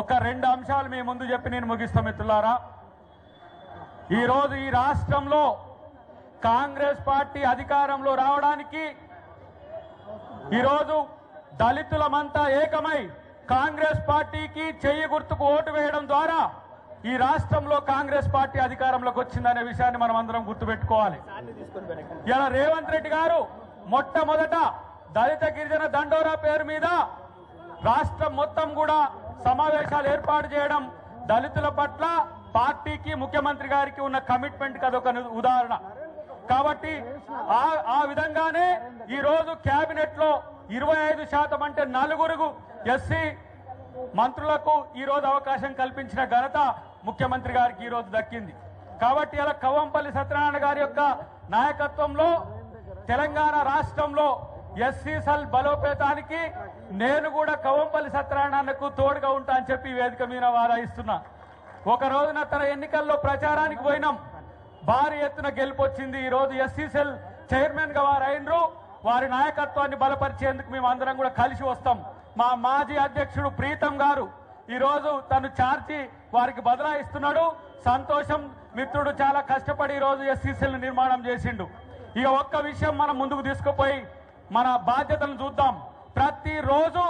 ఒక రెండు అంశాలు మీ ముందు చెప్పి నేను ముగిస్తా మిత్రులారా. ఈరోజు ఈ రాష్ట్రంలో కాంగ్రెస్ పార్టీ అధికారంలో రావడానికి ఈరోజు దళితులమంతా ఏకమై కాంగ్రెస్ పార్టీకి చెయ్యి గుర్తుకు ఓటు వేయడం ద్వారా ఈ రాష్ట్రంలో కాంగ్రెస్ పార్టీ అధికారంలోకి వచ్చిందనే విషయాన్ని మనం అందరం గుర్తుపెట్టుకోవాలి. ఇలా రేవంత్ రెడ్డి గారు మొట్టమొదట దళిత గిరిజన దండోరా పేరు మీద రాష్ట్రం మొత్తం కూడా సమావేశాలు ఏర్పాటు చేయడం దళితుల పట్ల పార్టీకి ముఖ్యమంత్రి గారికి ఉన్న కమిట్మెంట్ కదొక ఉదాహరణ. కాబట్టి ఆ విధంగానే ఈ రోజు కేబినెట్ లో 25% అంటే 4 ఎస్సీ మంత్రులకు ఈ రోజు అవకాశం కల్పించిన ఘనత ముఖ్యమంత్రి గారికి ఈ రోజు దక్కింది. కాబట్టి ఇలా కవ్వంపల్లి సత్యనారాయణ గారి యొక్క నాయకత్వంలో తెలంగాణ రాష్ట్రంలో ఎస్సీ సెల్ బలోపేతానికి నేను కూడా కవ్వంపల్లి సత్యనారాయణకు తోడుగా ఉంటా అని చెప్పి వేదిక మీద వాదాయిస్తున్నా. ఒక రోజున తన ఎన్నికల్లో ప్రచారానికి పోయినాం, భారీ ఎత్తున గెలుపొచ్చింది. ఈ రోజు ఎస్సీ సెల్ చైర్మన్ గా వారు అయినరు. వారి నాయకత్వాన్ని బలపరిచేందుకు మేము అందరం కూడా కలిసి వస్తాం. మా మాజీ అధ్యక్షుడు ప్రీతం గారు ఈ రోజు తను చార్జీ వారికి బదలాయిస్తున్నాడు. సంతోషం, మిత్రుడు చాలా కష్టపడి ఈ రోజు ఎస్సీ సెల్ నిర్మాణం చేసిండు. ఇక ఒక్క విషయం మనం ముందుకు తీసుకుపోయి మన బాధ్యతను చూద్దాం. ప్రతిరోజు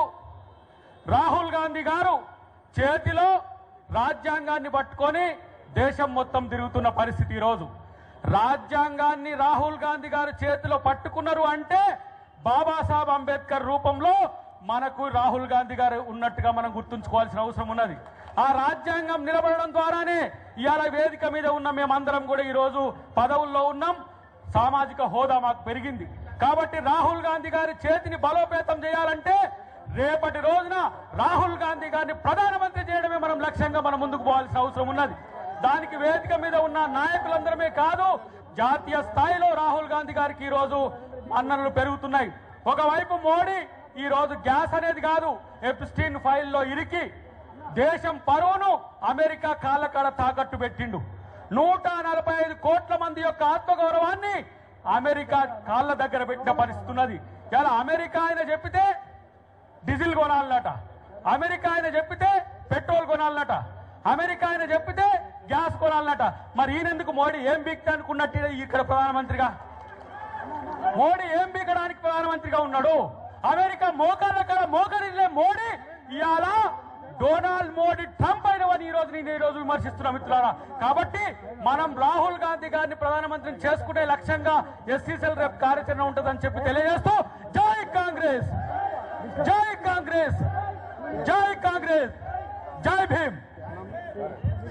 రాహుల్ గాంధీ గారు చేతిలో రాజ్యాంగాన్ని పట్టుకొని దేశం మొత్తం తిరుగుతున్న పరిస్థితి. ఈరోజు రాజ్యాంగాన్ని రాహుల్ గాంధీ గారు చేతిలో పట్టుకున్నారు అంటే బాబాసాహెబ్ అంబేద్కర్ రూపంలో మనకు రాహుల్ గాంధీ గారు ఉన్నట్టుగా మనం గుర్తుంచుకోవాల్సిన అవసరం ఉన్నది. ఆ రాజ్యాంగం నిలబడడం ద్వారానే ఇవాళ వేదిక మీద ఉన్న మేమందరం కూడా ఈరోజు పదవుల్లో ఉన్నాం. సామాజిక హోదా మాకు పెరిగింది. కాబట్టి రాహుల్ గాంధీ గారి చేతిని బలోపేతం చేయాలంటే రేపటి రోజున రాహుల్ గాంధీ గారిని ప్రధానమంత్రి చేయడమే మనం లక్ష్యంగా మనం ముందుకు పోవాల్సిన అవసరం ఉన్నది. దానికి వేదిక మీద ఉన్న నాయకులందరమే కాదు, జాతీయ స్థాయిలో రాహుల్ గాంధీ గారికి ఈ రోజు మన్ననలు పెరుగుతున్నాయి. ఒకవైపు మోడీ ఈ రోజు గ్యాస్ అనేది కాదు, ఎప్స్టీన్ ఫైల్లో ఇరికి దేశం పరువును అమెరికా కాళ్ళ కాడ తాకట్టు పెట్టిండు. 145 కోట్ల మంది యొక్క ఆత్మగౌరవాన్ని అమెరికా కాళ్ళ దగ్గర పెట్టిన పరిస్థితి ఉన్నది. ఇలా అమెరికా ఆయన చెప్పితే డీజిల్ కొనాలన్నట, అమెరికా ఆయన చెప్పితే పెట్రోల్ కొనాలన్నట, అమెరికా ఆయన చెప్పితే గ్యాస్ కొనాలన్నట. మరి ఈయనెందుకు మోడీ ఏం బీక్తా అనుకున్నట్టు ఇక్కడ ప్రధానమంత్రిగా? మోడీ ఏం బీకడానికి ప్రధానమంత్రిగా ఉన్నాడు? అమెరికా మోకాళ్ళ కాడ మోకరిల్లే మోడీ ఇవాళ డొనాల్డ్ మోడీ ట్రంప్ అయినవని నేను ఈ రోజు విమర్శిస్తున్నా మిత్రులారా. కాబట్టి మనం రాహుల్ గాంధీ గారిని ప్రధానమంత్రిని చేసుకునే లక్ష్యంగా ఎస్సీ సెల్ రేపు కార్యాచరణ ఉంటుందని చెప్పి తెలియజేస్తూ జై కాంగ్రెస్, జై కాంగ్రెస్, జై కాంగ్రెస్, జై భీమ్.